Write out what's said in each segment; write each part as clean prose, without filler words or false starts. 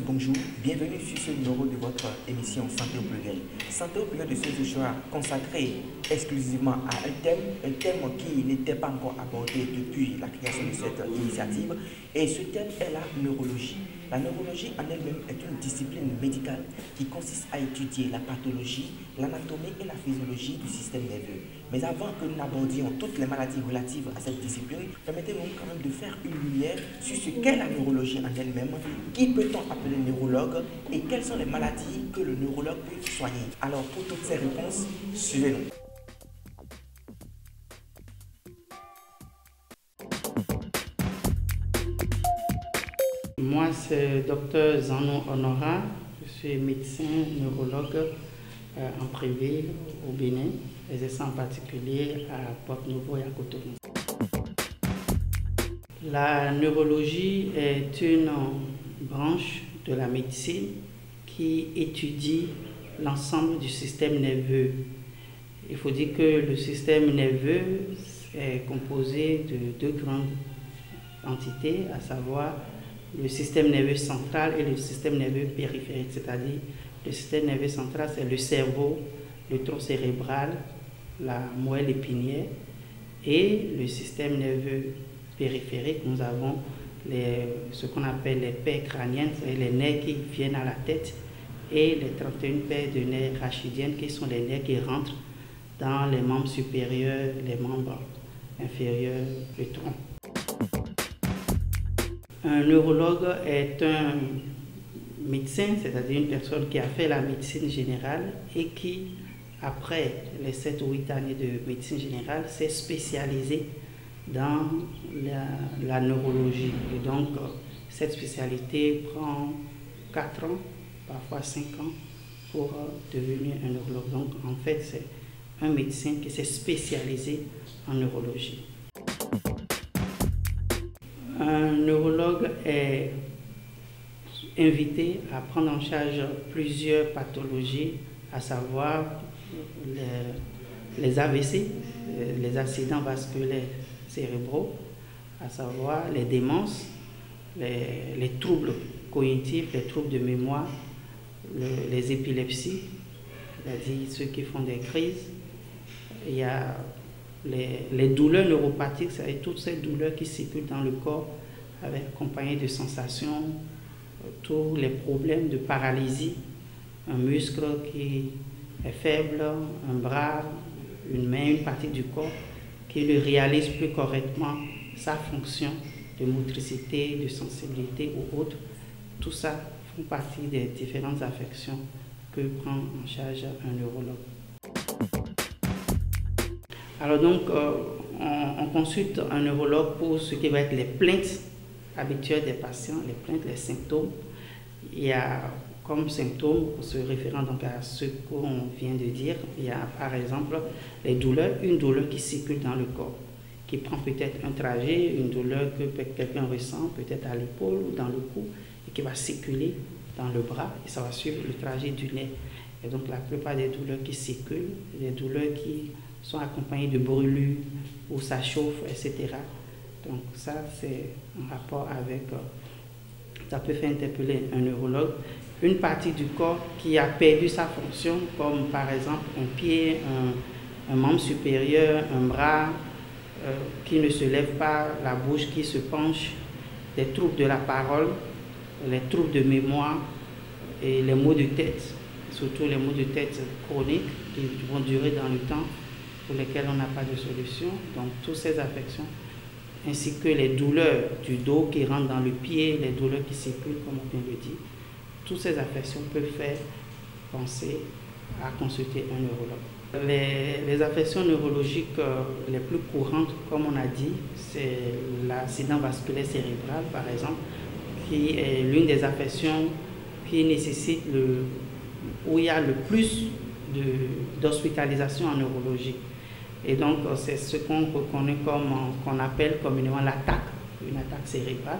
bonjour, bienvenue sur ce numéro de votre émission Santé au pluriel. Santé au pluriel de ce jour consacré exclusivement à un thème qui n'était pas encore abordé depuis la création de cette initiative, et ce thème est la neurologie. La neurologie en elle-même est une discipline médicale qui consiste à étudier la pathologie, l'anatomie et la physiologie du système nerveux. Mais avant que nous n'abordions toutes les maladies relatives à cette discipline, permettez-nous quand même de faire une lumière sur ce qu'est la neurologie en elle-même, qui peut-on appeler neurologue et quelles sont les maladies que le neurologue peut soigner. Alors pour toutes ces réponses, suivez-nous. Moi, c'est Dr Zanou Honora, je suis médecin neurologue en privé au Bénin, exerçant en particulier à Porte-Novo et à Cotonou. La neurologie est une branche de la médecine qui étudie l'ensemble du système nerveux. Il faut dire que le système nerveux est composé de deux grandes entités, à savoir le système nerveux central et le système nerveux périphérique, c'est-à-dire le système nerveux central, c'est le cerveau, le tronc cérébral, la moelle épinière, et le système nerveux périphérique, nous avons ce qu'on appelle les paires crâniennes, c'est les nerfs qui viennent à la tête, et les 31 paires de nerfs rachidiennes qui sont les nerfs qui rentrent dans les membres supérieurs, les membres inférieurs, le tronc. Un neurologue est un médecin, c'est-à-dire une personne qui a fait la médecine générale et qui, après les 7 ou 8 années de médecine générale, s'est spécialisé dans la neurologie. Et donc, cette spécialité prend 4 ans, parfois 5 ans, pour devenir un neurologue. Donc, en fait, c'est un médecin qui s'est spécialisé en neurologie. Un neurologue est invité à prendre en charge plusieurs pathologies, à savoir les AVC, les accidents vasculaires cérébraux, à savoir les démences, les troubles cognitifs, les troubles de mémoire, les épilepsies, c'est-à-dire ceux qui font des crises. Il y a les douleurs neuropathiques, c'est-à-dire toutes ces douleurs qui circulent dans le corps, accompagnées de sensations, tous les problèmes de paralysie, un muscle qui est faible, un bras, une main, une partie du corps qui ne réalise plus correctement sa fonction de motricité, de sensibilité ou autre. Tout ça font partie des différentes affections que prend en charge un neurologue. Alors donc, on consulte un neurologue pour ce qui va être les plaintes habituelles des patients, les plaintes, les symptômes. Il y a comme symptômes, se référant donc à ce qu'on vient de dire, il y a par exemple les douleurs, une douleur qui circule dans le corps, qui prend peut-être un trajet, une douleur que quelqu'un ressent peut-être à l'épaule ou dans le cou, et qui va circuler dans le bras, et ça va suivre le trajet du nerf. Et donc la plupart des douleurs qui circulent, des douleurs qui sont accompagnés de brûlures, où ça chauffe, etc. Donc ça, c'est en rapport avec, ça peut faire interpeller un neurologue. Une partie du corps qui a perdu sa fonction, comme par exemple un pied, un membre supérieur, un bras qui ne se lève pas, la bouche qui se penche, des troubles de la parole, les troubles de mémoire et les maux de tête, surtout les maux de tête chroniques qui vont durer dans le temps, pour lesquels on n'a pas de solution. Donc toutes ces affections, ainsi que les douleurs du dos qui rentrent dans le pied, les douleurs qui circulent, comme on vient de le dire, toutes ces affections peuvent faire penser à consulter un neurologue. Les affections neurologiques les plus courantes, comme on a dit, c'est l'accident vasculaire cérébral, par exemple, qui est l'une des affections qui nécessite où il y a le plus d'hospitalisation en neurologie. Et donc, c'est ce qu'on reconnaît qu'on appelle communément l'attaque, une attaque cérébrale.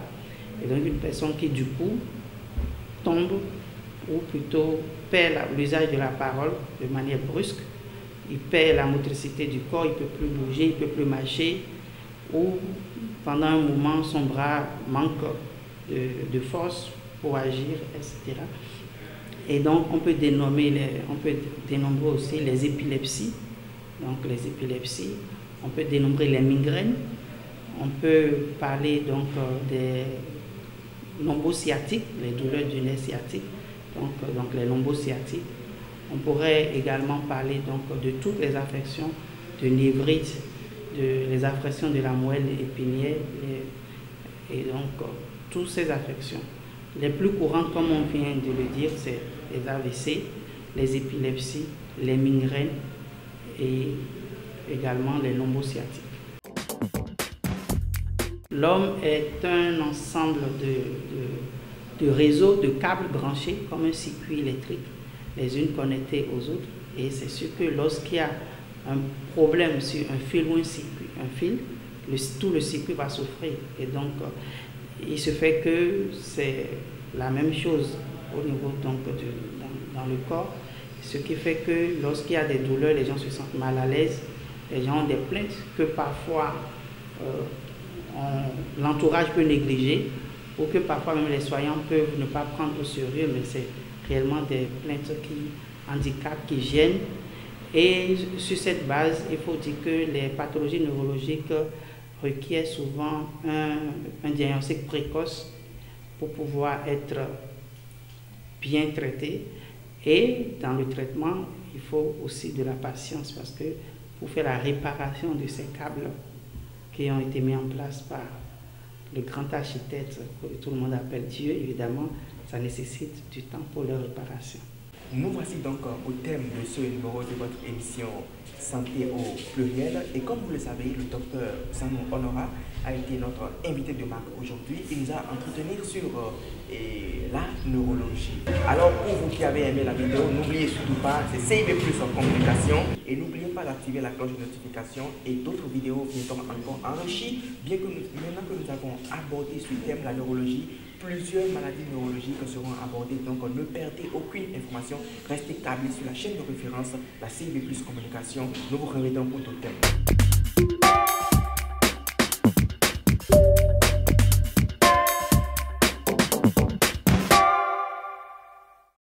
Et donc, une personne qui, du coup, tombe, ou plutôt perd l'usage de la parole de manière brusque, il perd la motricité du corps, il ne peut plus bouger, il ne peut plus marcher, ou pendant un moment, son bras manque de force, pour agir, etc. Et donc, on peut dénommer aussi les épilepsies. Donc, les épilepsies, on peut dénombrer les migraines. On peut parler donc des lombosciatiques, les douleurs du nerf sciatique, donc les lombosciatiques. On pourrait également parler donc de toutes les affections de névrite, les affections de la moelle épinière, et donc toutes ces affections. Les plus courantes, comme on vient de le dire, c'est les AVC, les épilepsies, les migraines et également les lombosciatiques. L'homme est un ensemble de réseaux de câbles branchés comme un circuit électrique, les unes connectées aux autres. Et c'est sûr que lorsqu'il y a un problème sur un fil ou un fil, tout le circuit va souffrir. Et donc, il se fait que c'est la même chose au niveau donc, dans le corps, ce qui fait que lorsqu'il y a des douleurs, les gens se sentent mal à l'aise, les gens ont des plaintes que parfois l'entourage peut négliger, ou que parfois même les soignants peuvent ne pas prendre au sérieux, mais c'est réellement des plaintes qui handicapent, qui gênent. Et sur cette base, il faut dire que les pathologies neurologiques requièrent souvent un diagnostic précoce pour pouvoir être bien traité. Et dans le traitement, il faut aussi de la patience, parce que pour faire la réparation de ces câbles qui ont été mis en place par le grand architecte que tout le monde appelle Dieu, évidemment, ça nécessite du temps pour leur réparation. Nous voici donc au thème de ce numéro de votre émission Santé au pluriel. Et comme vous le savez, le docteur Sanou Honora a été notre invité de marque aujourd'hui. Il nous a entretenu sur la neurologie. Alors pour vous qui avez aimé la vidéo, n'oubliez surtout pas, c'est CIB+ en communication. Et n'oubliez pas d'activer la cloche de notification et d'autres vidéos viendront encore enrichies. Bien que maintenant que nous avons abordé ce thème, la neurologie, plusieurs maladies neurologiques seront abordées, donc ne perdez aucune information. Restez câblés sur la chaîne de référence, la CIB+ Communication. Nous vous remettons pour tout thème.